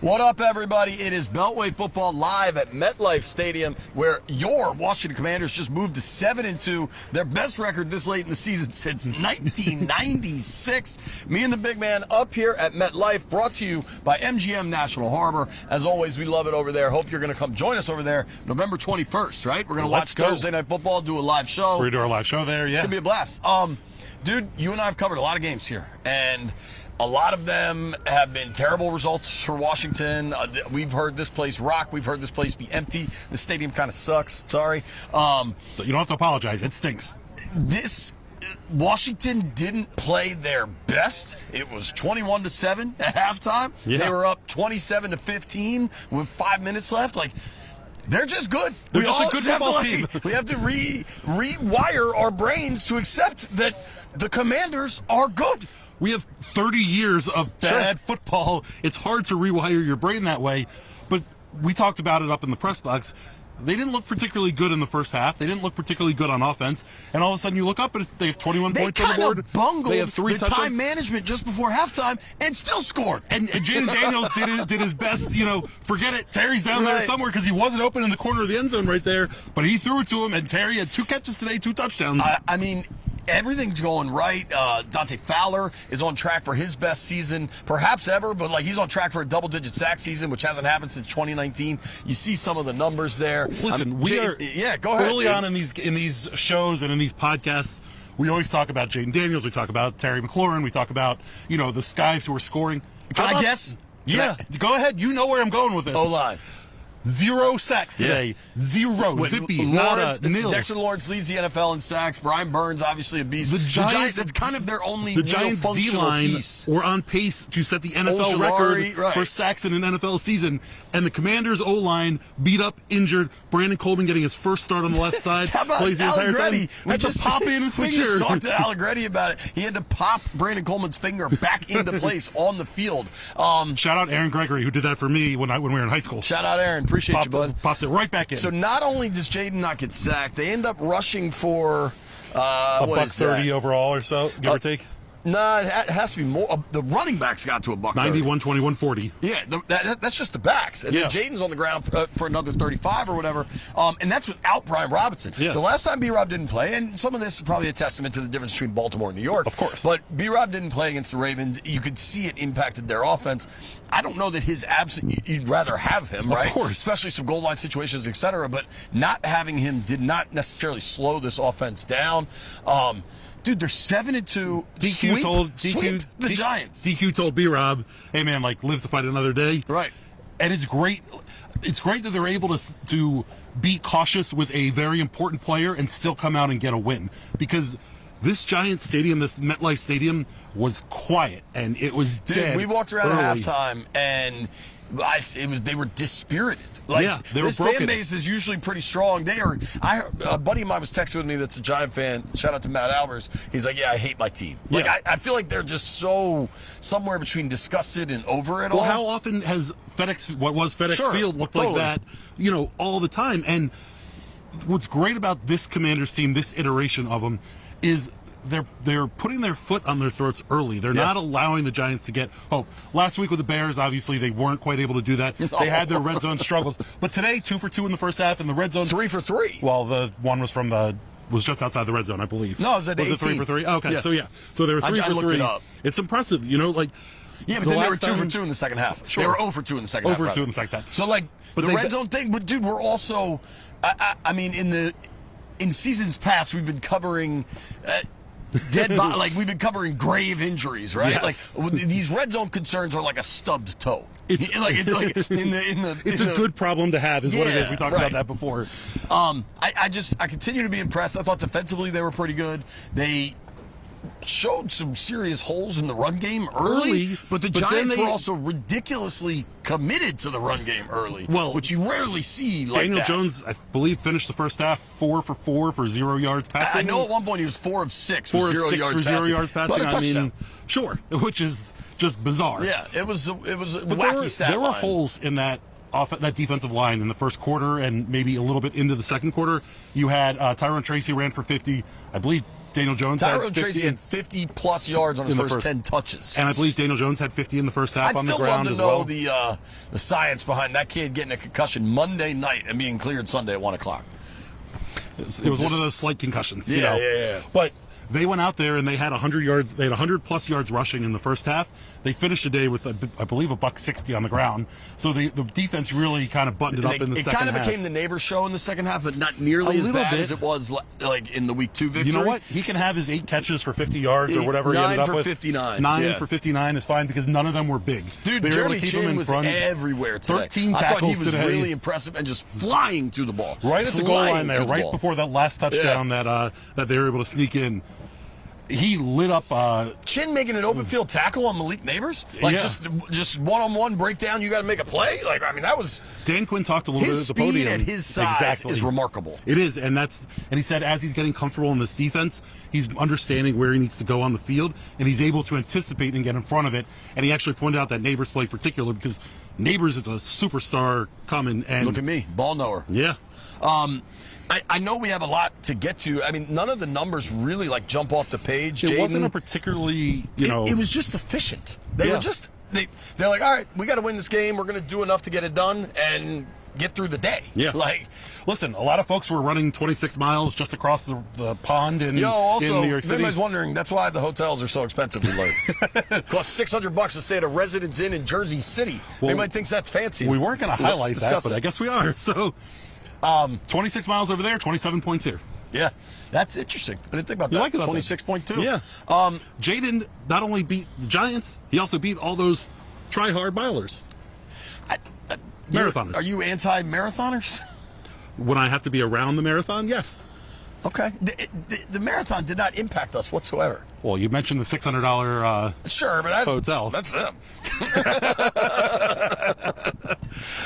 What up, everybody? It is Beltway Football live at MetLife Stadium, where your Washington Commanders just moved to 7-2, their best record this late in the season since 1996. Me and the big man up here at MetLife, brought to you by MGM National Harbor. As always, we love it over there. Hope you're going to come join us over there November 21st, right? We're going to watch Thursday Night Football, do a live show. We're going to do our live show there, yeah. It's going to be a blast. Dude, you and I have covered a lot of games here, and a lot of them have been terrible results for Washington. We've heard this place rock. We've heard this place be empty. The stadium kind of sucks. Sorry. So you don't have to apologize. It stinks. Washington didn't play their best. It was 21-7 at halftime. Yeah. They were up 27-15 with 5 minutes left. They're just good. They're just a good football team. We have to rewire our brains to accept that the Commanders are good. We have 30 years of bad football. It's hard to rewire your brain that way. But we talked about it up in the press box. They didn't look particularly good in the first half. They didn't look particularly good on offense. And all of a sudden you look up and they have 21 points on the board. They kind of bungled they have three touchdowns. Time management just before halftime and still scored. And Jaden Daniels did his best, forget it. Terry's down there somewhere because he wasn't open in the corner of the end zone right there. But he threw it to him, and Terry had 2 catches today, 2 touchdowns. Everything's going right. Dante Fowler is on track for his best season, perhaps ever, but he's on track for a double-digit sack season, which hasn't happened since 2019. You see some of the numbers there. Listen, go ahead. Early on in these shows and in these podcasts, we always talk about Jaden Daniels. We talk about Terry McLaurin. We talk about the guys who are scoring. I guess. Yeah, go ahead. You know where I'm going with this. O-line. 0 sacks today. Yeah. 0. Zippy. Nada. Nil. Dexter Lawrence leads the NFL in sacks. Brian Burns, obviously a beast. The Giants, it's kind of their only the Giants D-line piece. were on pace to set the NFL record for sacks in an NFL season. And the Commanders O-line beat up, injured. Brandon Coleman getting his first start on the left side. How about plays the entire Allegretti? time. Had to pop in his finger. We just talked to Allegretti about it. He had to pop Brandon Coleman's finger back into place on the field. Shout out Aaron Gregory, who did that for me when we were in high school. Shout out Aaron. Appreciate you, bud. Popped it right back in. So not only does Jaden not get sacked, they end up rushing for $130 overall or so, give or take. No, it has to be more. The running backs got to $130. 91, 21, 40. Yeah, that's just the backs. And then Jaden's on the ground for another 35 or whatever. And that's without Brian Robinson. Yeah. The last time B-Rob didn't play, and some of this is probably a testament to the difference between Baltimore and New York. Of course. But B-Rob didn't play against the Ravens. You could see it impacted their offense. I don't know that his absence, you'd rather have him, right? Of course. Especially some goal line situations, et cetera. But not having him did not necessarily slow this offense down. Dude, they're 7-2. Sweep the Giants. DQ told B-Rob, hey, man, live to fight another day. Right. And it's great. It's great that they're able to be cautious with a very important player and still come out and get a win. Because this Giants stadium, this MetLife Stadium, was quiet, and it was dead. We walked around early. at halftime, and they were dispirited. They were this broken. fan base is usually pretty strong. A buddy of mine was texting with me that's a Giant fan. Shout out to Matt Albers. He's like, yeah, I hate my team. I feel like they're just somewhere between disgusted and over it all. Well, how often has FedEx Field looked like that, all the time? And what's great about this Commanders team, this iteration of them, is they're putting their foot on their throats early. They're not allowing the Giants to get hope. Last week with the Bears, obviously, they weren't quite able to do that. They had their red zone struggles. But today, 2 for 2 in the first half in the red zone. 3 for 3. Well, the one was was just outside the red zone, I believe. No, it was at the 18. Was it 3 for 3? Oh, okay, yeah. So they were 3 for 3. I looked it up. It's impressive, Yeah, but then they were 2 for 2 in the second half. Sure. They were 0 for 2 in the second half. 0 for 2 in the second half. So, the red zone thing, but dude, we're also, in seasons past, we've been covering we've been covering grave injuries, right? Yes. These red zone concerns are like a stubbed toe. It's a good problem to have, is what it is. We talked about that before. I continue to be impressed. I thought defensively they were pretty good. They showed some serious holes in the run game early, but the Giants were also ridiculously committed to the run game early, which you rarely see like Daniel that. Jones, I believe, finished the first half 4 for 4 for 0 yards passing. I know at one point he was 4 of 6 4 for of 0 6 yards for 0 yards passing. But a touchdown. Sure, which is just bizarre. Yeah, it was a But wacky stat there were line. holes in that defensive line in the first quarter and maybe a little bit into the second quarter. You had Tyron Tracy ran for 50. I believe Daniel Jones had Tyrone 50 Tracy had 50-plus yards on his first 10 touches. And I believe Daniel Jones had 50 in the first half on the ground as I'd well. still love to know the science behind that kid getting a concussion Monday night and being cleared Sunday at 1 o'clock. It was one of those slight concussions. Yeah, yeah. But they went out there and they had 100 yards. They had 100-plus yards rushing in the first half. They finished the day with, I believe, $160 on the ground. So the defense really kind of buttoned it up in the second half. It kind of became the neighbors show in the second half, but not nearly as bad as it was like in the week 2 victory. You know what? He can have his 8 catches for 50 yards or whatever he ended up with. 59. 9 for 59 is fine because none of them were big. Dude, they Jeremy Chin was everywhere today. 13 I tackles thought he was today. really impressive and just flying through the ball. Right at the goal line there, right before that last touchdown that they were able to sneak in. He lit up Chin making an open field tackle on Malik Neighbors, like just one-on-one breakdown. You got to make a play. Like, I mean, that was Dan Quinn talked a little bit at the podium. His speed at his size is remarkable. It is, and he said as he's getting comfortable in this defense, he's understanding where he needs to go on the field, and he's able to anticipate and get in front of it. And he actually pointed out that Neighbors play particular because Neighbors is a superstar coming. And look at me, ball knower. Yeah. I know we have a lot to get to. I mean, none of the numbers really like jump off the page. It wasn't a particularly, It was just efficient. They're like, all right, we got to win this game. We're going to do enough to get it done and get through the day. Yeah. Like, listen, a lot of folks were running 26 miles just across the pond in New York City. If anybody's wondering, that's why the hotels are so expensive. We learned. It costs $600 to stay at a Residence Inn in Jersey City. Anybody thinks that's fancy. We weren't going to highlight that, but I guess we are. So. 26 miles over there, 27 points here. Yeah, that's interesting. I didn't think about that. You like it 26.2. Yeah. Jaden not only beat the Giants, he also beat all those try-hard milers. Marathoners. Are you anti-marathoners? When I have to be around the marathon, yes. Okay. The marathon did not impact us whatsoever. Well, you mentioned the $600 sure, but hotel. That's them.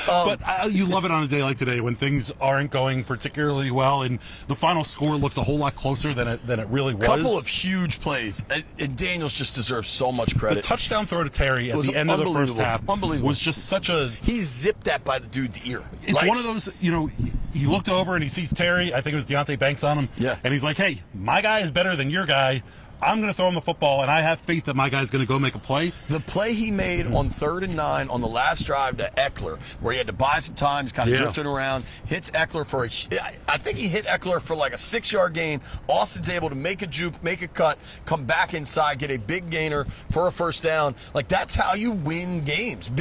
But you love it on a day like today when things aren't going particularly well and the final score looks a whole lot closer than it really was. Couple of huge plays. And Daniels just deserves so much credit. The touchdown throw to Terry at the end of the first half was just such a... He zipped that by the dude's ear. It's one of those, he looked over and he sees Terry. I think it was Deontay Banks on him. Yeah. And he's like, hey, my guy is better than your guy. I'm going to throw him the football, and I have faith that my guy's going to go make a play. The play he made on 3rd and 9 on the last drive to Eckler, where he had to buy some time, he's kind of drifting around, hits Eckler for I think he hit Eckler for like a 6-yard gain. Austin's able to make a juke, make a cut, come back inside, get a big gainer for a first down. Like, that's how you win games.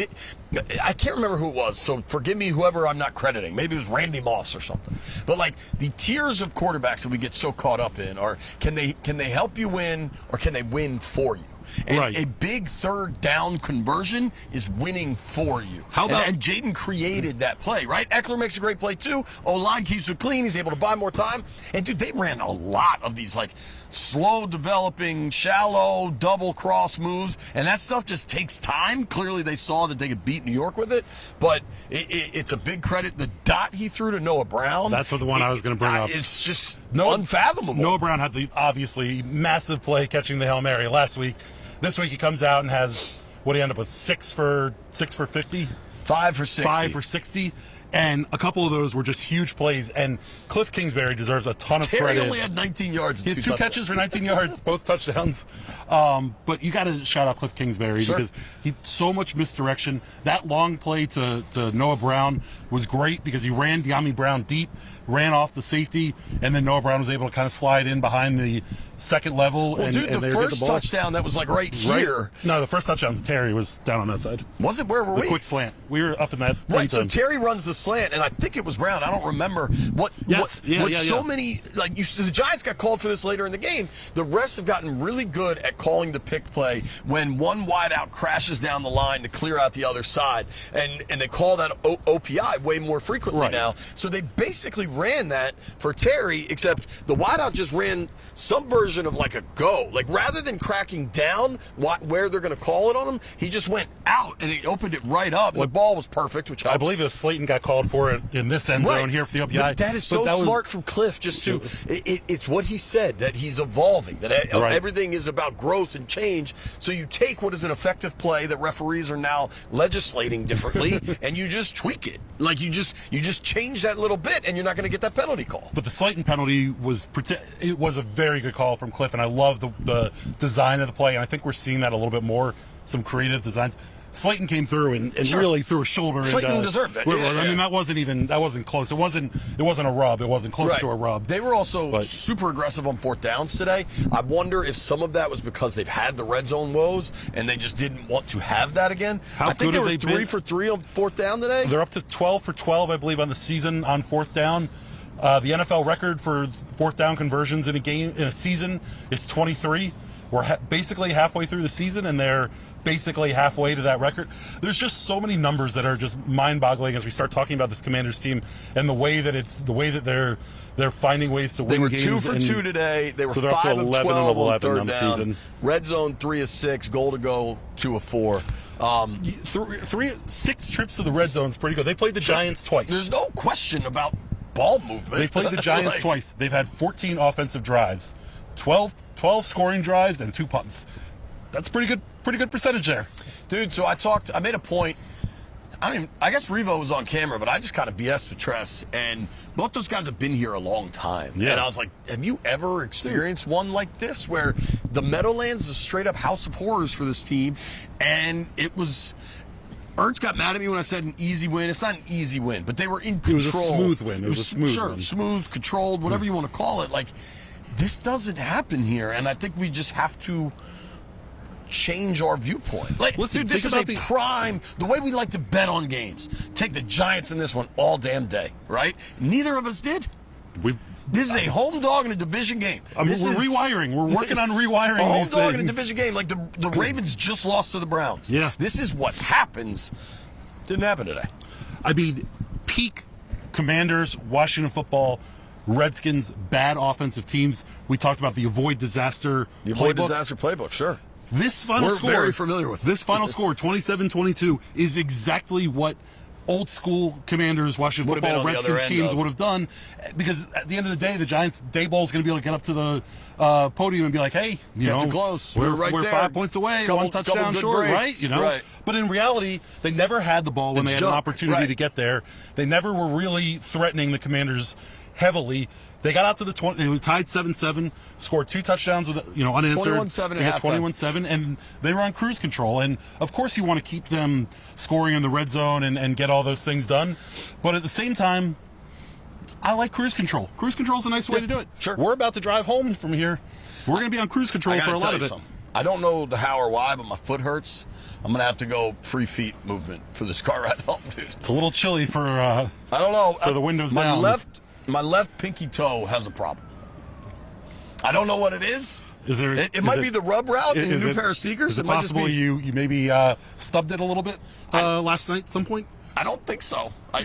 I can't remember who it was, so forgive me whoever I'm not crediting. Maybe it was Randy Moss or something. But like the tiers of quarterbacks that we get so caught up in are can they help you win or can they win for you? And a big 3rd down conversion is winning for you. And Jaden created that play, right? Eckler makes a great play too. O-line keeps it clean. He's able to buy more time. And dude, they ran a lot of these like slow developing, shallow, double cross moves. And that stuff just takes time. Clearly they saw that they could beat New York with it. But it's a big credit. The dot he threw to Noah Brown. That's the one I was going to bring up. It's just unfathomable. Noah Brown had the obviously massive play catching the Hail Mary last week. This week he comes out and has, what do you end up with, 6 for 50? 5 for 60. 5 for 60. And a couple of those were just huge plays. And Cliff Kingsbury deserves a ton of credit. Terry only had 19 yards. He had 2 catches for 19 yards, both touchdowns. But you got to shout out Cliff Kingsbury because he so much misdirection. That long play to Noah Brown was great because he ran De'Ami Brown deep, ran off the safety, and then Noah Brown was able to kind of slide in behind the second level. Well, dude, the first touchdown that was like right here. No, the first touchdown to Terry was down on that side. Was it? Where were we? The quick slant. We were up in that. Right, so Terry runs the slant, and I think it was Brown. I don't remember what. So many the Giants got called for this later in the game. The refs have gotten really good at calling the pick play when one wideout crashes down the line to clear out the other side, and they call that OPI way more frequently now. So they basically ran that for Terry, except the wideout just ran some version of like a go. Like rather than cracking down where they're going to call it on him, he just went out and he opened it right up. And the ball was perfect, which helps. I believe it was Slayton got called for it in this end zone here for the OPI. But that is so smart from Cliff. Just to, it's what he said, that he's evolving, that everything is about growth and change. So you take what is an effective play that referees are now legislating differently, and you just tweak it. Like you just change that little bit, and you're not going to get that penalty call. But the Slayton penalty was a very good call from Cliff, and I love the design of the play, and I think we're seeing that a little bit more, some creative designs. Slayton came through and really threw a shoulder. Slayton deserved that. I mean, that wasn't close. It wasn't a rub. It wasn't close to a rub. They were also super aggressive on fourth downs today. I wonder if some of that was because they've had the red zone woes and they just didn't want to have that again. I think they were 3 for 3 on fourth down today. They're up to 12 for 12, I believe, on the season on fourth down. The NFL record for fourth down conversions in a season is 23. We're basically halfway through the season, and they're basically halfway to that record. There's just so many numbers that are just mind-boggling as we start talking about this Commanders team and the way that they're finding ways to win games. They were 2 for 2 today. They were so 5 of 12 on third on the down. season. Red zone 3 of 6, goal to go 2 of 4. 6 trips to the red zone is pretty good. They played the Giants twice. There's no question about ball movement. They played the Giants twice. They've had 14 offensive drives, 12 scoring drives, and 2 punts. That's pretty good percentage there. Dude, so I made a point. I guess Revo was on camera, but I just kind of BS'd with Tress, and both those guys have been here a long time. Yeah. And I was like, have you ever experienced one like this where the Meadowlands is a straight up house of horrors for this team? And it was... Ernst got mad at me when I said an easy win. It's not an easy win, but they were in control. It was a smooth win. It was a smooth win. Smooth, controlled, whatever you want to call it. Like, this doesn't happen here, and I think we just have to change our viewpoint. Like, listen, dude, this is prime, the way we like to bet on games. Take the Giants in this one all damn day, right? Neither of us did. This is a home dog in a division game. I mean, we're rewiring. We're working on rewiring a these home dog things. in a division game. Like the Ravens just lost to the Browns. Yeah. This is what happens. Didn't happen today. I mean, peak Commanders, Washington Football, Redskins, bad offensive teams. We talked about the avoid disaster playbook. The avoid disaster playbook, sure. This final score, very familiar with this final score, 27-22, is exactly what old school Commanders, Washington Football, Redskins teams would have done. Because at the end of the day, the Giants' Daboll is going to be able to get up to the podium and be like, hey, close. We're right there. 5 points away, one touchdown short, right? Right. But in reality, they never had the ball when they had an opportunity to get there. They never were really threatening the Commanders heavily. They got out to the 20. They were tied 7-7, scored 2 touchdowns with unanswered. 21-7 They had 21-7, and they were on cruise control. And of course, you want to keep them scoring in the red zone and get all those things done. But at the same time, I like cruise control. Cruise control is a nice way to do it. Sure. We're about to drive home from here. We're going to be on cruise control for a lot of it. I don't know the how or why, but my foot hurts. I'm going to have to go free feet movement for this car ride home, dude. It's a little chilly for I don't know. For the windows down. My left pinky toe has a problem. I don't know what it is. It might be the rub route in a new pair of sneakers. Is it possible you maybe stubbed it a little bit last night at some point? I don't think so. I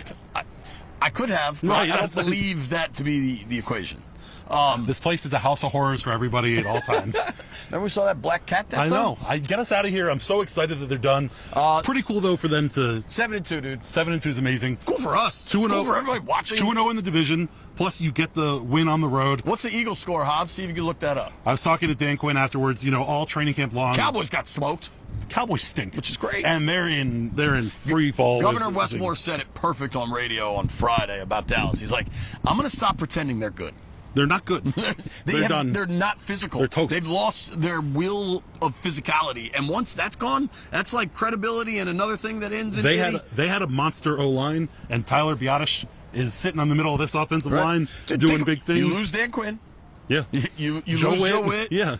could have. But I don't believe that to be the equation. This place is a house of horrors for everybody at all times. Remember we saw that black cat that time? I know. Get us out of here. I'm so excited that they're done. Pretty cool, though, for them to... 7-2, dude. 7-2 is amazing. Cool for us. 2-0 cool for everybody watching. 2-0 in the division. Plus, you get the win on the road. What's the Eagles score, Hobbs? See if you can look that up. I was talking to Dan Quinn afterwards. All training camp long. Cowboys got smoked. The Cowboys stink, which is great, and they're in free fall. Governor Westmore said it perfect on radio on Friday about Dallas. He's like, "I'm going to stop pretending they're good. They're not good. They're done. They're not physical. They're toast. They've lost their will of physicality, and once that's gone, that's like credibility and another thing that ends in. They had a monster O line, and Tyler Biotish is sitting on the middle of this offensive line doing big things. You lose Dan Quinn. Yeah. You lose Joe Witt. Yeah.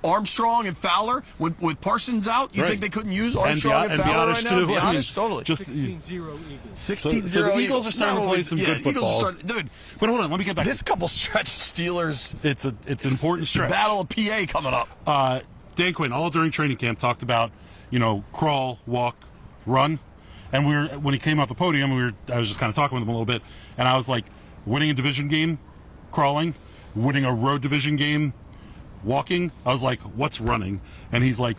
Armstrong and Fowler with Parsons out. You think they couldn't use Armstrong and Fowler right now? Biotish, totally. Just 16-0 Eagles. 16-0 so the Eagles are starting to play some good football. Dude, but hold on, let me get back. This couple stretch Steelers. It's an important stretch. Battle of PA coming up. Dan Quinn, all during training camp, talked about crawl, walk, run, and when he came off the podium, I was just kind of talking with him a little bit, and I was like, winning a division game, crawling, winning a road division game, walking. I was like, what's running? And he's like,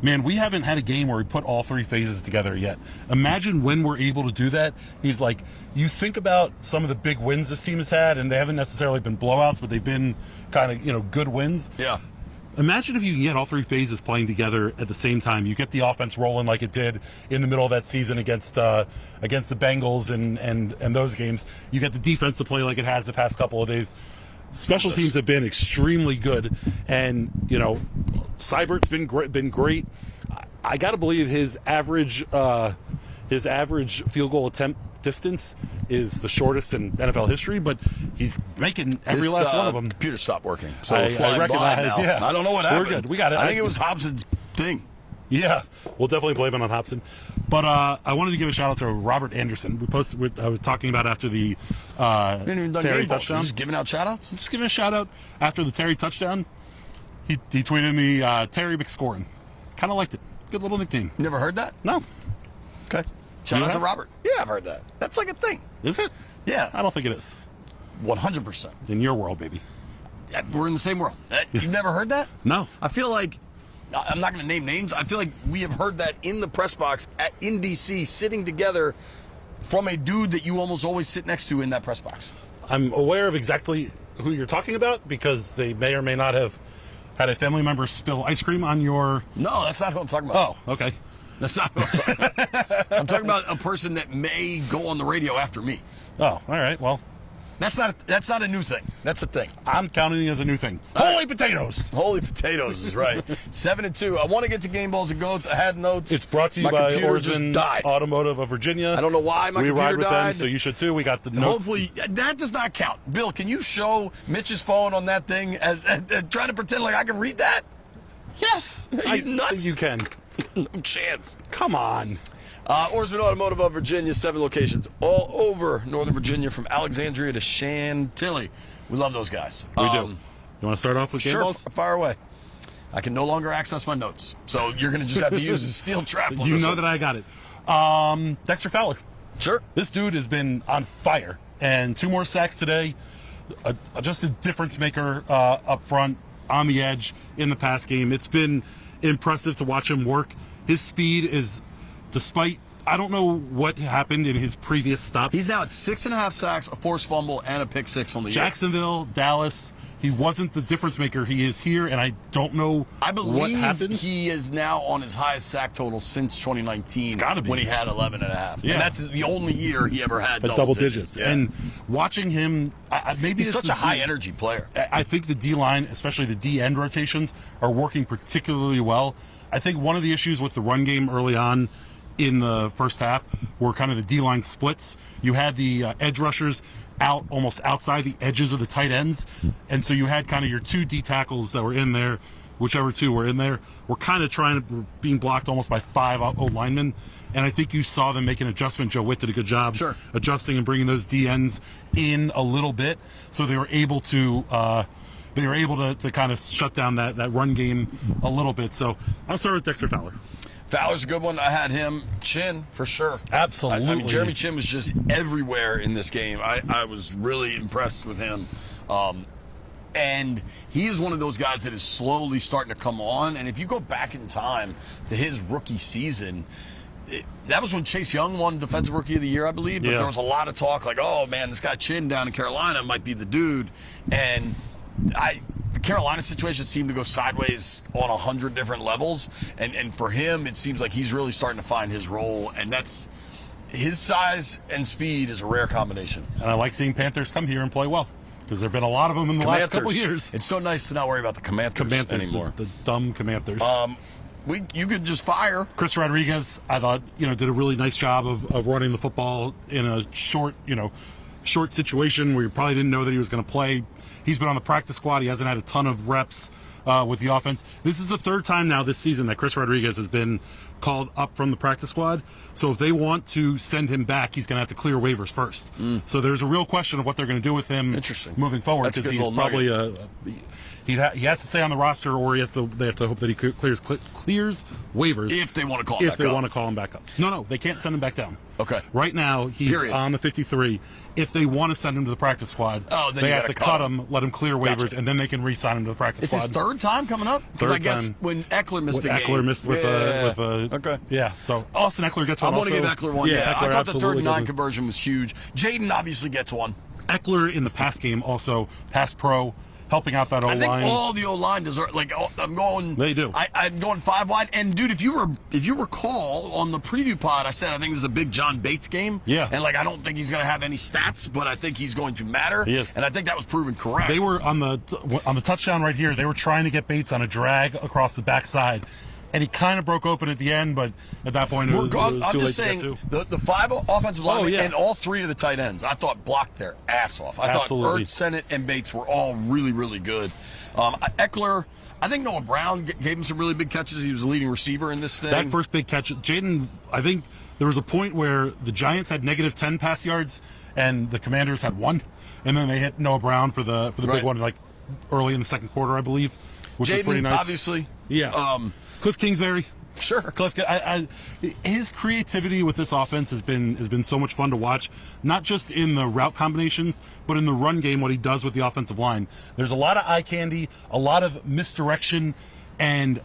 man, we haven't had a game where we put all three phases together yet. Imagine when we're able to do that. He's like, you think about some of the big wins this team has had, and they haven't necessarily been blowouts, but they've been kind of, good wins. Yeah. Imagine if you can get all three phases playing together at the same time. You get the offense rolling like it did in the middle of that season against the Bengals and those games. You get the defense to play like it has the past couple of days. Special teams have been extremely good, and Seibert's been great. I got to believe his average field goal attempt distance is the shortest in NFL history, but he's making every last one of them. Computer stopped working, so I recognize. Yeah, I don't know what happened. We're good. We got it. I think it was Hobson's thing. Yeah, we'll definitely blame it on Hobson. But I wanted to give a shout out to Robert Anderson. I was talking about after the Terry touchdown. Just giving out shout outs? Just giving a shout out after the Terry touchdown. He tweeted me, Terry McScorin. Kind of liked it. Good little nickname. Never heard that? No. Okay. Shout out to Robert. Yeah, I've heard that. That's like a thing. Is it? Yeah. I don't think it is. 100%. In your world, baby. Yeah, we're in the same world. You've never heard that? No. I feel like, I'm not going to name names, I feel like we have heard that in the press box in D.C., sitting together from a dude that you almost always sit next to in that press box. I'm aware of exactly who you're talking about because they may or may not have had a family member spill ice cream on your... No, that's not who I'm talking about. Oh, okay. That's not who I'm talking about. I'm talking about a person that may go on the radio after me. Oh, all right. Well, that's not a new thing. That's a thing. I'm counting it as a new thing. Holy potatoes! Holy potatoes is right. 7-2. I want to get to Game Balls and Goats. I had notes. It's brought to you by Orson Automotive of Virginia. I don't know why my computer died. We ride with them, so you should too. We got the notes. Hopefully, that does not count. Bill, can you show Mitch's phone on that thing as trying to pretend like I can read that? Yes. He's nuts. You can. No chance. Come on. Orson Automotive of Virginia, 7 locations all over Northern Virginia, from Alexandria to Chantilly. We love those guys. We do. You want to start off with Game Balls? Sure, fire away. I can no longer access my notes, so you're going to just have to use a steel trap. You know that I got it. Dexter Fowler. Sure. This dude has been on fire, and 2 more sacks today. Just a difference maker up front, on the edge in the pass game. It's been impressive to watch him work. His speed is... Despite, I don't know what happened in his previous stops. He's now at 6.5 sacks, a forced fumble, and a pick 6 on the year. Jacksonville, Dallas, he wasn't the difference maker. He is here, and I don't know what happened. He is now on his highest sack total since 2019. It's gotta be. When he had 11.5. Yeah. And that's the only year he ever had double digits. Yeah. And watching him, maybe he's such a high-energy player. I think the D-line, especially the D-end rotations, are working particularly well. I think one of the issues with the run game early on in the first half were kind of the D-line splits. You had the edge rushers out almost outside the edges of the tight ends, and so you had kind of your 2 D tackles that were in there, whichever 2 were in there, were kind of being blocked almost by 5 O linemen, and I think you saw them make an adjustment. Joe Witt did a good job adjusting and bringing those D ends in a little bit, so they were able to kind of shut down that run game a little bit. So I'll start with Dexter Fowler. Fowler's a good one. I had him. Chin, for sure. Absolutely. I mean, Jeremy Chin was just everywhere in this game. I was really impressed with him. And he is one of those guys that is slowly starting to come on. And if you go back in time to his rookie season, that was when Chase Young won Defensive Rookie of the Year, I believe. But there was a lot of talk like, oh, man, this guy Chin down in Carolina might be the dude. And the Carolina situation seemed to go sideways on 100 different levels, and for him, it seems like he's really starting to find his role, and that's his size and speed is a rare combination. And I like seeing Panthers come here and play well, because there have been a lot of them in the last couple of years. It's so nice to not worry about the Commanders anymore. The dumb Commanders. You could just fire. Chris Rodriguez, I thought, did a really nice job of running the football in a short situation where you probably didn't know that he was going to play. He's been on the practice squad. He hasn't had a ton of reps with the offense. This is the 3rd time now this season that Chris Rodriguez has been called up from the practice squad. So if they want to send him back, he's going to have to clear waivers first. So there's a real question of what they're going to do with him moving forward, because he's probably he has to stay on the roster, or they have to hope that he clears waivers if they want to call him back up. If they want to call him back up. No, they can't send him back down. Okay. Right now, he's on the 53. If they want to send him to the practice squad, they have to cut him, let him clear waivers, and then they can re-sign him to the practice squad. It's his third time coming up? Because I guess time. when Eckler missed the game. Eckler missed with a okay. Yeah, so Austin Eckler gets one. I'm going to give Eckler one. Yeah, Eckler I thought the 3rd and 9 doesn't. conversion was huge. Jaden obviously gets one. Eckler in the pass game also pass pro, helping out that O-line. I think all the O-line deserve. Like I'm going. They do. I'm going 5 wide. And dude, if you recall on the preview pod, I said I think this is a big John Bates game. Yeah. And like I don't think he's going to have any stats, but I think he's going to matter. He is. And I think that was proven correct. They were on the touchdown right here. They were trying to get Bates on a drag across the backside. And he kind of broke open at the end, but at that point it was too late I'm just to saying, get to. the 5 offensive linemen yeah. and all 3 of the tight ends, I thought blocked their ass off. I Absolutely. thought Ertz, Sennett, and Bates were all really, really good. Eckler, I think Noah Brown gave him some really big catches. He was the leading receiver in this thing. That first big catch, Jaden, I think there was a point where the Giants had -10 pass yards and the Commanders had 1, and then they hit Noah Brown for the big one, like early in the second quarter, I believe, which was pretty nice. Obviously. Yeah. Cliff Kingsbury. Sure. Cliff, his creativity with this offense has been so much fun to watch, not just in the route combinations, but in the run game, what he does with the offensive line. There's a lot of eye candy, a lot of misdirection, and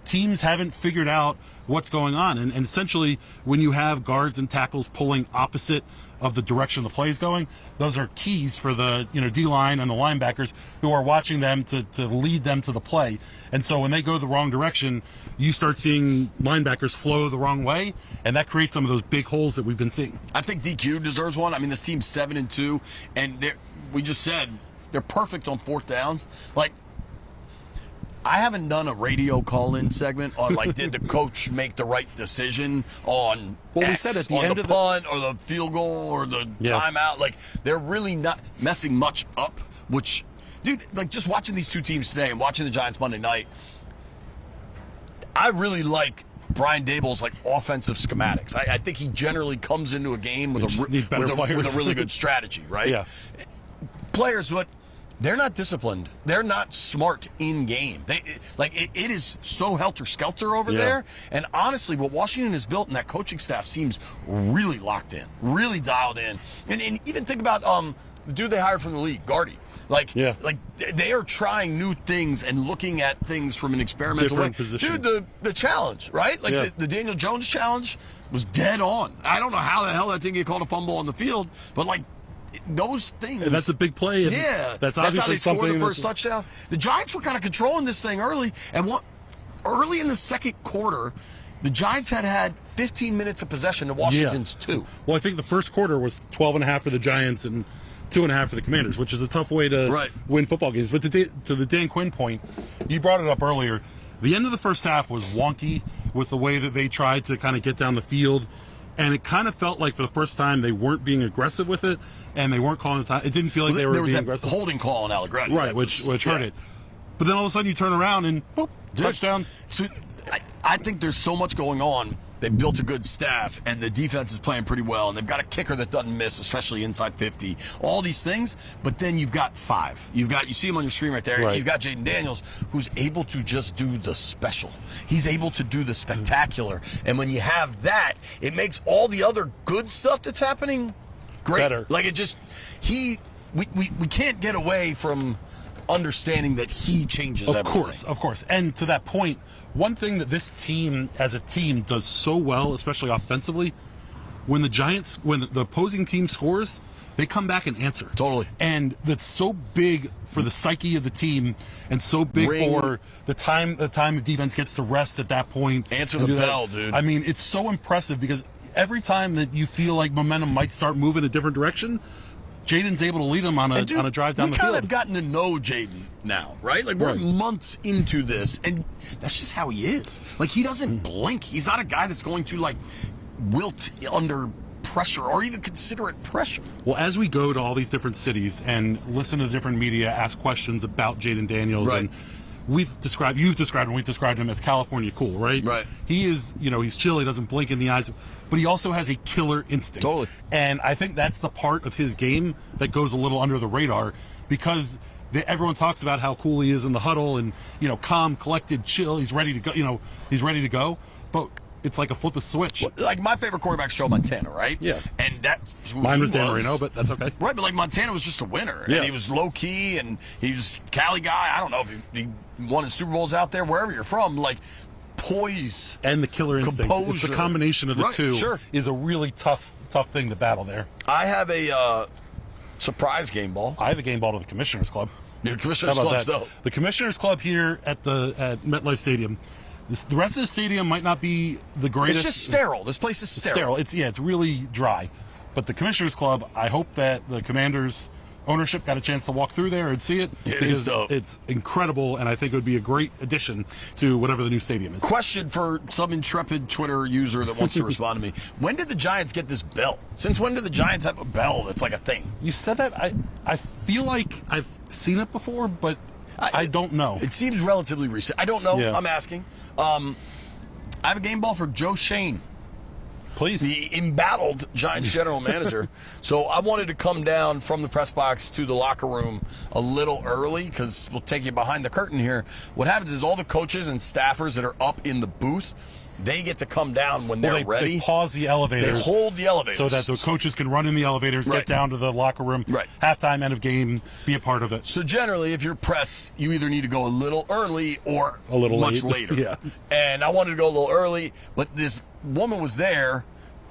teams haven't figured out what's going on. And essentially, when you have guards and tackles pulling opposite of the direction the play is going, those are keys for the D-line and the linebackers who are watching them to lead them to the play. And so when they go the wrong direction, you start seeing linebackers flow the wrong way, and that creates some of those big holes that we've been seeing. I think DQ deserves one. I mean, this team's 7-2, and we just said they're perfect on 4th downs. Like, I haven't done a radio call-in segment on like did the coach make the right decision on Well, X, we said at the on end the of punt or the field goal or the timeout. Like they're really not messing much up. Which, dude, like just watching these two teams today and watching the Giants Monday night, I really like Brian Daboll's like offensive schematics. I think he generally comes into a game with a really good strategy, right? Yeah. Players, but they're not disciplined. They're not smart in game. It is so helter-skelter over there. And honestly, what Washington has built and that coaching staff seems really locked in, really dialed in. And even think about the dude they hired from the league, Gardy. Like they are trying new things and looking at things from an experimental way. Position. Dude, the challenge, right? Like the Daniel Jones challenge was dead on. I don't know how the hell that didn't get called a fumble on the field, but like those things. And that's a big play. And that's obviously how they something. Scored the first touchdown. The Giants were kind of controlling this thing early, and early in the second quarter, the Giants had 15 minutes of possession to Washington's 2. Well, I think the first quarter was 12.5 for the Giants and 2.5 for the Commanders, which is a tough way to win football games. But to the Dan Quinn point, you brought it up earlier. The end of the first half was wonky with the way that they tried to kind of get down the field. And it kind of felt like for the first time they weren't being aggressive with it, and they weren't calling the time. It didn't feel like they were being aggressive. There was a holding call on Allegretti. Right, which hurt it. But then all of a sudden you turn around and boop, touchdown. So I think there's so much going on. They built a good staff, and the defense is playing pretty well, and they've got a kicker that doesn't miss, especially inside 50. All these things, but then you've got 5. You see him on your screen right there. Right. You've got Jaden Daniels, who's able to just do the special. He's able to do the spectacular, and when you have that, it makes all the other good stuff that's happening great. Better. Like it just we can't get away from understanding that he changes everything. Of course. And to that point, one thing that this team as a team does so well, especially offensively, when the opposing team scores, they come back and answer. Totally. And that's so big for the psyche of the team and so big for the time the defense gets to rest at that point. Answer the bell, dude. I mean, it's so impressive because every time that you feel like momentum might start moving a different direction, Jaden's able to lead him on a drive down the field. We kind of gotten to know Jaden now, right? Like we're months into this, and that's just how he is. Like he doesn't blink. He's not a guy that's going to like wilt under pressure or even consider it pressure. Well, as we go to all these different cities and listen to different media ask questions about Jaden Daniels, and you've described him as California cool, right? Right. He is, he's chill, he doesn't blink in the eyes, but he also has a killer instinct. Totally. And I think that's the part of his game that goes a little under the radar because everyone talks about how cool he is in the huddle and, calm, collected, chill, he's ready to go, But it's like a flip a switch. Like my favorite quarterback's Joe Montana, right? Yeah. And that mine was Dan Marino, but that's okay. Right, but like Montana was just a winner, Yeah. and he was low key, and he was Cali guy. I don't know if he won his Super Bowls out there, wherever you're from, like poise and the killer instinct. composure. It's a combination of the two. Sure. Is a really tough thing to battle there. I have a surprise game ball. I have a game ball to the Commissioners Club. The Commissioners How about Club's that? dope. The Commissioners Club here at MetLife Stadium. The rest of the stadium might not be the greatest. It's just sterile. This place is sterile. It's really dry. But the Commissioners Club, I hope that the Commanders ownership got a chance to walk through there and see it. It because is dope. It's incredible, and I think it would be a great addition to whatever the new stadium is. Question for some intrepid Twitter user that wants to respond to me. When did the Giants get this bell? Since when did the Giants have a bell that's like a thing? You said that. I feel like I've seen it before, but I don't know. It seems relatively recent. I don't know. Yeah. I'm asking. I have a game ball for Joe Shane, Please. the embattled Giants general manager. So I wanted to come down from the press box to the locker room a little early because we'll take you behind the curtain here. What happens is all the coaches and staffers that are up in the booth, they get to come down when they're ready. They pause the elevators. They hold the elevators. So that the coaches can run in the elevators, Right. get down to the locker room, Right. halftime, end of game, be a part of it. So generally, if you're press, you either need to go a little early or A little much late. later. Yeah. And I wanted to go a little early, but this woman was there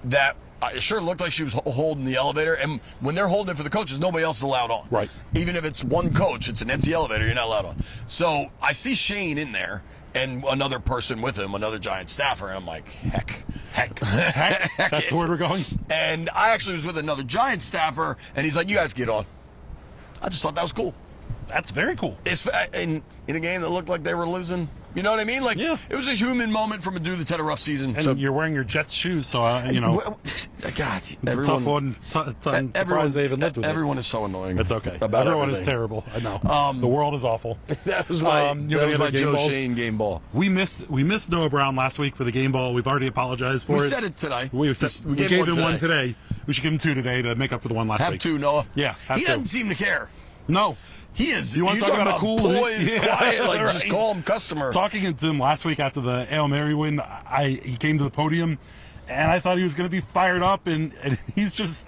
that it sure looked like she was holding the elevator. And when they're holding it for the coaches, nobody else is allowed on. Right. Even if it's one coach, it's an empty elevator, you're not allowed on. So I see Shane in there and another person with him, another Giant staffer, and I'm like, heck. That's where we're going. And I actually was with another Giant staffer, and he's like, you guys get on. I just thought that was cool. That's very cool. It's in a game that looked like they were losing. You know what I mean? Like, Yeah. It was a human moment from a dude that's had a rough season. And So, you're wearing your Jets shoes, so God, it's a tough one. I'm surprised they even lived with everyone is so annoying. it. It's okay. About Everyone is everything. terrible. I know. The world is awful. That was my, You that have was any my other game Joe balls? Shane game ball. We missed Noah Brown last week for the game ball. We've already apologized for We it. said it today. We gave him one today. We should give him two today to make up for the one last Have week. two, Noah. Yeah, have he two. doesn't seem to care. No. He is. You want to talk about a cool poised, Yeah, quiet, like just right. call him customer. Talking to him last week after the Hail Mary win, he came to the podium, and I thought he was going to be fired up, and he's just,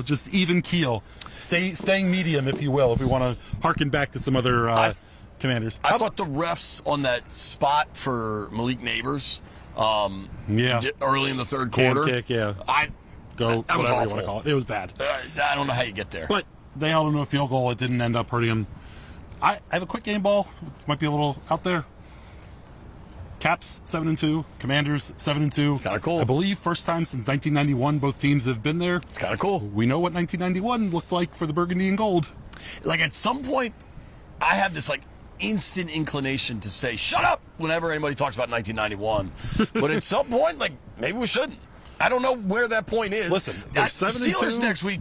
just even keel, staying medium, if you will, if we want to harken back to some other Commanders. I thought the refs on that spot for Malik Neighbors, Yeah. early in the third Can quarter, kick, yeah. that was Whatever you awful. want to call it. It was bad. I don't know how you get there. But they held him to a field goal. It didn't end up hurting him. I have a quick game ball. Might be a little out there. Caps 7-2, Commanders 7-2. Kinda cool. I believe first time since 1991 both teams have been there. It's kind of cool. We know what 1991 looked like for the burgundy and gold. Like at some point, I have this like instant inclination to say "shut up" whenever anybody talks about 1991. But at some point, like maybe we shouldn't. I don't know where that point is. Listen, they're 7-2 Steelers next week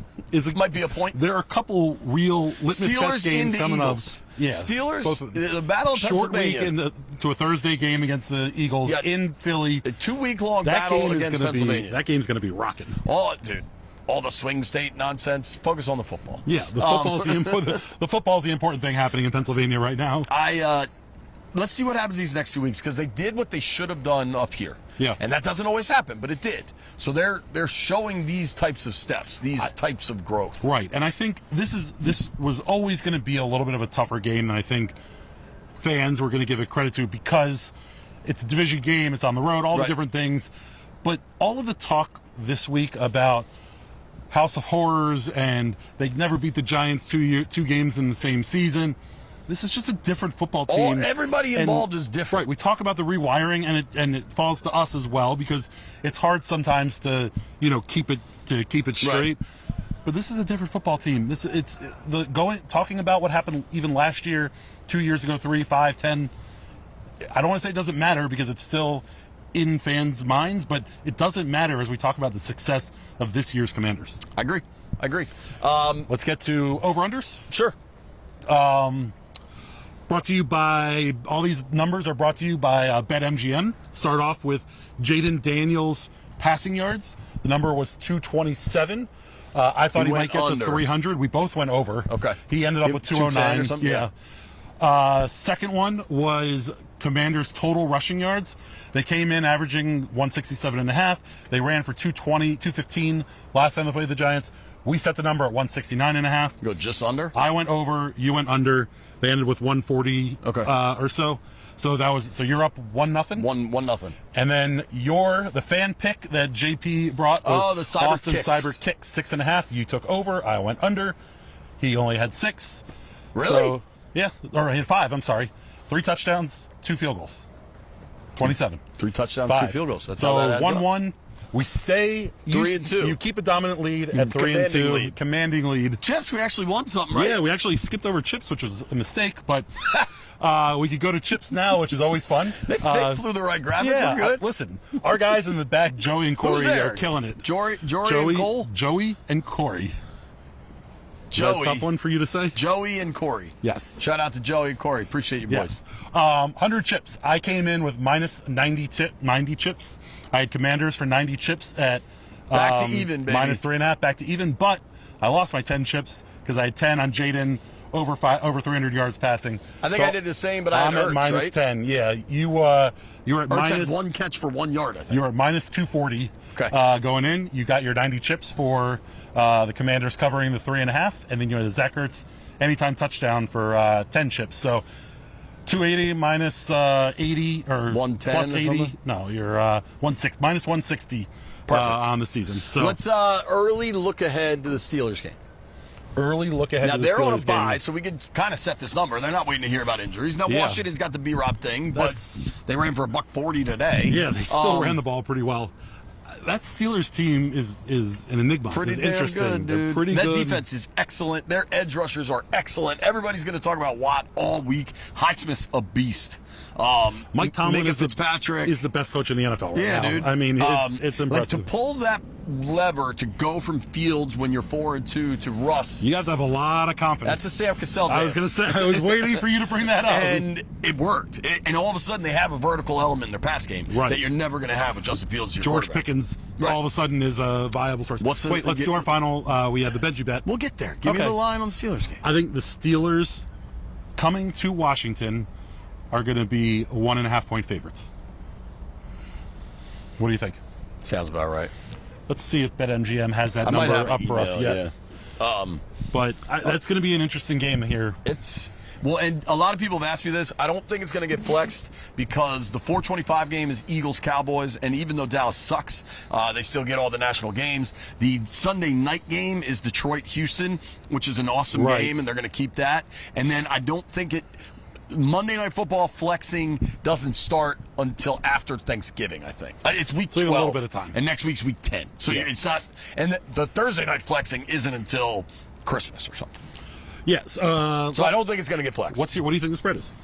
might be a point. There are a couple real litmus test Steelers games into coming Eagles. up. Yeah, Steelers, both of them. the Battle of Short week Pennsylvania. to a Thursday game against the Eagles in Philly. A 2-week-long That battle game is against going to be Pennsylvania. that game's going to be rocking. All the swing state nonsense. Focus on the football. Yeah, the football's the football's the important thing happening in Pennsylvania right now. Let's see what happens these next 2 weeks because they did what they should have done up here. Yeah. And that doesn't always happen, but it did. So they're showing these types of steps, these types of growth. Right, and I think this was always going to be a little bit of a tougher game than I think fans were going to give it credit to because it's a division game, it's on the road, all the different things. But all of the talk this week about House of Horrors and they never beat the Giants two games in the same season. This is just a different football team. Everybody involved is different. Right. We talk about the rewiring, and it falls to us as well because it's hard sometimes to keep it straight. Right. But this is a different football team. Talking about what happened even last year, 2 years ago, 3, 5, 10. I don't want to say it doesn't matter because it's still in fans' minds, but it doesn't matter as we talk about the success of this year's Commanders. I agree. Let's get to over-unders. Sure. Brought to you by, all these numbers are brought to you by BetMGM. Start off with Jaden Daniels passing yards. The number was 227. I thought he might get under. to 300. We both went over. Okay. He ended up with 209. 210 or something? Yeah. Second one was Commanders' total rushing yards. They came in averaging 167.5. They ran for 220, 215 last time they played the Giants. We set the number at 169.5. You go just under? I went over, you went under. They ended with 140 or so. So you're up 1-0? 1-0. And then the fan pick that JP brought was the Cyber Boston Kicks. Cyber Kicks 6.5. You took over. I went under. He only had 6. Really? So, yeah, or he had 5. I'm sorry. 3 touchdowns, 2 field goals. 27. 3 touchdowns, 5. 2 field goals. That's so how that adds 1-1. We stay 3-2. You keep a dominant lead at 3-2. Commanding lead. Chips, we actually won something, right? Yeah, we actually skipped over Chips, which was a mistake, but we could go to Chips now, which is always fun. They flew the right graphic. Yeah, We're good. Listen, our guys in the back, Joey and Corey, are killing it. Joey and Cole? Joey and Corey. Joey. Is that a tough one for you to say? Joey and Corey. Yes. Shout out to Joey and Corey. Appreciate you, boys. 100 chips. I came in with minus 90 chips. I had Commanders for 90 chips at back to even, baby. Minus 3.5, back to even. But I lost my 10 chips because I had 10 on Jaden, over 300 yards passing. I think I did the same, but I had at Ertz, minus right? 10. Yeah, you were at Ertz minus. had 1 catch for 1 yard, I think. You were at minus 240. Okay. Going in, you got your 90 chips for the Commanders covering the 3.5, and then you had the Zach Ertz anytime touchdown for 10 chips. So 280 minus 80 or 110 plus or 80. something? No, you're minus 160 on the season. So let's early look ahead to the Steelers game. Early look ahead. Now to the they're on a Steelers bye, game. so we could kind of set this number. They're not waiting to hear about injuries. Now Yeah. Washington's got the B-Rob thing, but they ran for a $140 today. Yeah, they still ran the ball pretty well. That Steelers team is an enigma. Pretty it's damn interesting. good, They're dude. pretty that good. defense is excellent. Their edge rushers are excellent. Everybody's going to talk about Watt all week. Highsmith's a beast. Mike Tomlin is the best coach in the NFL right now. Dude. I mean, it's impressive. Like to pull that lever to go from Fields when you're 4-2 to Russ. You have to have a lot of confidence. That's a Sam Cassell dance. I was going to say, I was waiting for you to bring that up. And it worked. And all of a sudden, they have a vertical element in their pass game that you're never going to have with Justin Fields. George Pickens, all of a sudden, is a viable source. Let's do our final. We had the Benji bet. We'll get there. Give me the line on the Steelers game. I think the Steelers coming to Washington are going to be 1.5-point favorites. What do you think? Sounds about right. Let's see if BetMGM has that number up for us yet. Yeah. But that's going to be an interesting game here. Well, and a lot of people have asked me this. I don't think it's going to get flexed because the 425 game is Eagles-Cowboys, and even though Dallas sucks, they still get all the national games. The Sunday night game is Detroit-Houston, which is an awesome game, and they're going to keep that. And then I don't think Monday Night Football flexing doesn't start until after Thanksgiving, I think. It's week 12. A little bit of time. And next week's week 10. So it's not, and the Thursday night flexing isn't until Christmas or something. Yes. So I don't think it's going to get flexed. What do you think the spread is?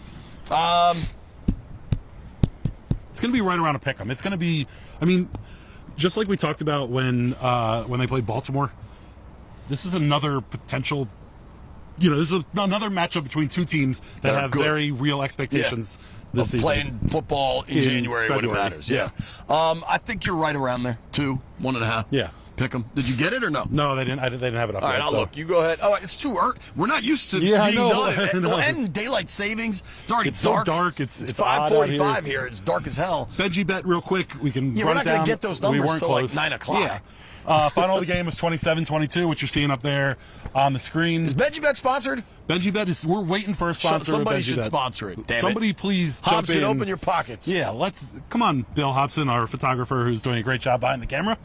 It's going to be right around a pick 'em. It's going to be, I mean, just like we talked about when they played Baltimore, this is another potential. This is another matchup between two teams that have very real expectations this season. Playing football in January when it matters. Yeah. I think you're right around there. 2, 1.5. Yeah. Pick them. Did you get it or no? No, they didn't. They didn't have it up. All right, yet, I'll look. You go ahead. Oh, it's too early. We're not used to being done. And daylight savings. It's already dark. So dark. It's 5:45 here. It's dark as hell. Benji bet real quick. We can run it down. We're not going to get those numbers until like 9 o'clock. Yeah. Final of the game was 27-22, which you're seeing up there on the screen. Is Benji Bet sponsored? Benji Bet we're waiting for a sponsor. Somebody should sponsor it. Damn Somebody please jump Hobson, in. open your pockets. Yeah, come on, Bill Hobson, our photographer who's doing a great job behind the camera.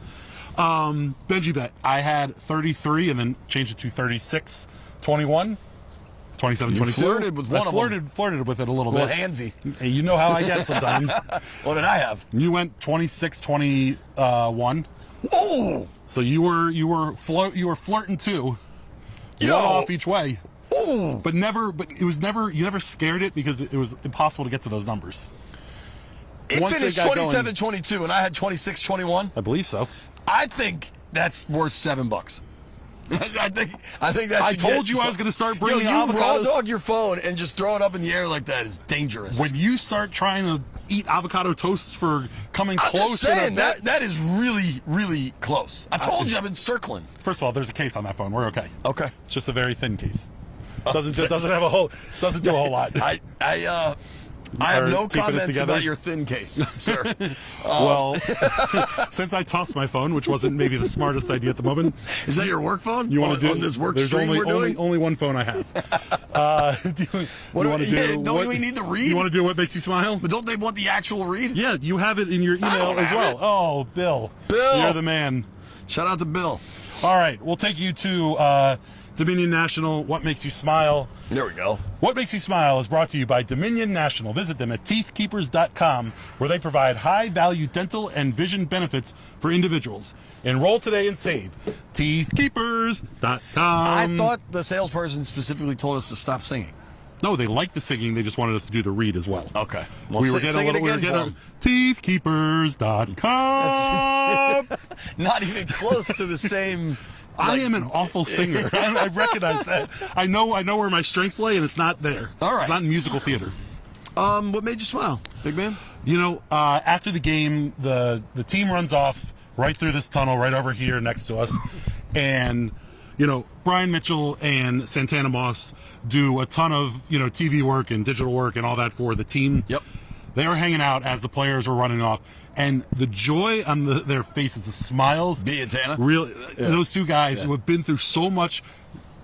Benji Bet, I had 33 and then changed it to 36, 21, 27, 22. Flirted with one of them. Flirted with it a little bit. Handsy. Hey, you know how I get sometimes. What did I have? You went 26, 21. Oh! So you were flirting too. One off each way. Oh! But you never scared it because it was impossible to get to those numbers. It finished 27-22 and I had 26-21. I believe so. I think that's worth $7. I think that. I told you I was going to start bringing you avocados. raw dog your phone and just throw it up in the air like that is dangerous. When you start trying to eat avocado toast for coming close, I'm just saying that is really, really close. I told you I've been circling. First of all, there's a case on that phone. We're okay. Okay. It's just a very thin case. Doesn't do a whole lot. I have no comments about your thin case, sir. Well, since I tossed my phone, which wasn't maybe the smartest idea at the moment. Is that your work phone? You want to do on this work there's stream we're doing? only one phone I have. Don't we need to read? You want to do what makes you smile? But don't they want the actual read? Yeah, you have it in your email as well. Oh, Bill. You're the man. Shout out to Bill. All right, we'll take you to Dominion National, What Makes You Smile. There we go. What Makes You Smile is brought to you by Dominion National. Visit them at teethkeepers.com, where they provide high-value dental and vision benefits for individuals. Enroll today and save. Teethkeepers.com. I thought the salesperson specifically told us to stop singing. No, they liked the singing. They just wanted us to do the read as well. Okay. Well, we were getting teethkeepers.com. Not even close to the same. I am an awful singer. I recognize that. I know where my strengths lay, and it's not there. All right. It's not in musical theater. What made you smile, big man? You know, after the game, the team runs off right through this tunnel right over here next to us, and Brian Mitchell and Santana Moss do a ton of TV work and digital work and all that for the team. Yep. They were hanging out as the players were running off, and the joy on their faces, the smiles. Me and Tana. Really, those two guys who have been through so much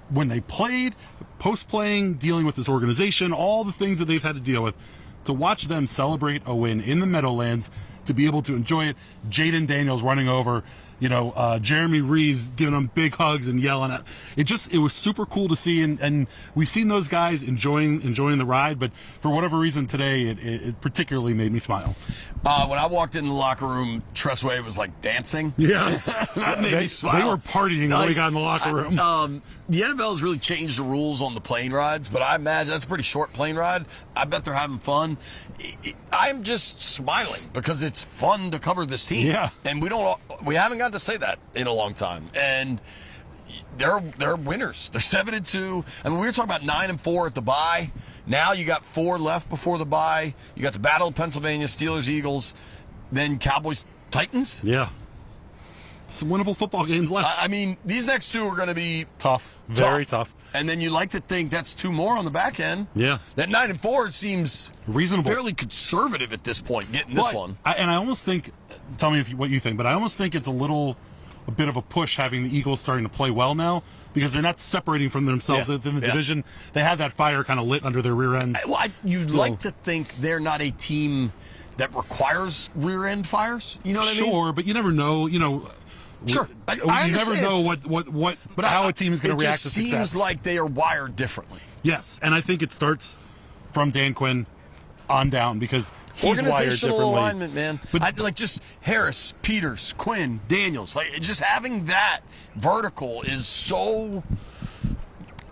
when they played, post-playing, dealing with this organization, all the things that they've had to deal with. To watch them celebrate a win in the Meadowlands, to be able to enjoy it, Jaden Daniels running over, Jeremy Reeves giving them big hugs and yelling at it was super cool to see, and we've seen those guys enjoying the ride, but for whatever reason today it particularly made me smile. When I walked in the locker room, Tressway was like dancing. Yeah. That made me smile. They were partying when we got in the locker room. The NFL has really changed the rules on the plane rides, but I imagine that's a pretty short plane ride. I bet they're having fun. I'm just smiling because it's fun to cover this team. Yeah. And we haven't got to say that in a long time. And they're winners. They're 7-2. I mean, we were talking about 9-4 at the bye. Now you got 4 left before the bye. You got the Battle of Pennsylvania, Steelers, Eagles, then Cowboys, Titans. Yeah. Some winnable football games left. I mean, these next 2 are going to be tough. Very tough. And then you like to think that's 2 more on the back end. Yeah. That 9-4 seems reasonable, fairly conservative at this point, getting this one. I almost think, tell me what you think, but I almost think it's a bit of a push having the Eagles starting to play well now, because they're not separating from themselves within the division. They have that fire kind of lit under their rear ends. Well, you'd like to think they're not a team that requires rear end fires. You know what I mean? Sure, but you never know. Sure, I you never know how a team is going to react to success. It seems like they are wired differently. Yes, and I think it starts from Dan Quinn on down, because he's wired differently. Organizational alignment, man. But just Harris, Peters, Quinn, Daniels. Just having that vertical is so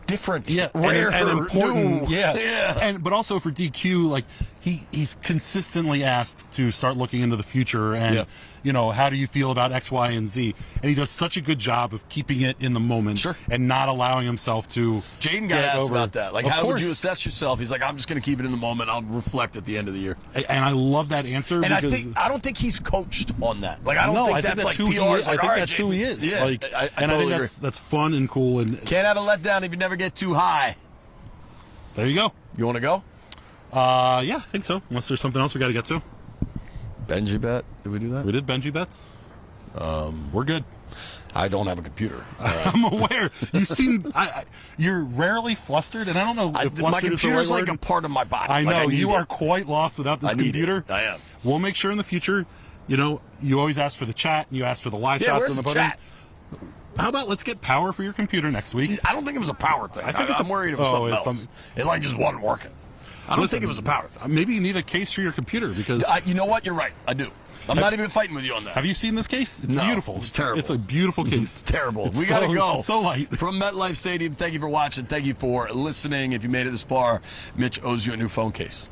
different, rare, and important. New. Yeah. But also for DQ, he's consistently asked to start looking into the future and how do you feel about X, Y, and Z? And he does such a good job of keeping it in the moment and not allowing himself to. Jaden got asked about that. How would you assess yourself? He's like, I'm just going to keep it in the moment. I'll reflect at the end of the year. And I love that answer. And I don't think he's coached on that. I don't think that's who PR. He is. I think that's who he is. Yeah, I totally agree. That's fun and cool. And can't have a letdown if you never get too high. There you go. You want to go? Yeah, I think so. Unless there's something else we got to get to. Benji bet? Did we do that? We did Benji bets. We're good. I don't have a computer. I'm aware. You seem you're rarely flustered, and I don't know if my flustered computer's is the right like word. a part of my body. I know you are quite lost without this computer. I am. We'll make sure in the future. You always ask for the chat, and you ask for the live shots where's in the the button. chat? How about let's get power for your computer next week? I don't think it was a power thing. I think I'm worried it was something else. It just wasn't working. I don't think it was a power thing. Maybe you need a case for your computer because you know what? You're right. I do. I'm not even fighting with you on that. Have you seen this case? It's beautiful. It's terrible. It's a beautiful case. It's terrible. We got to go. It's so light. From MetLife Stadium, thank you for watching. Thank you for listening. If you made it this far, Mitch owes you a new phone case.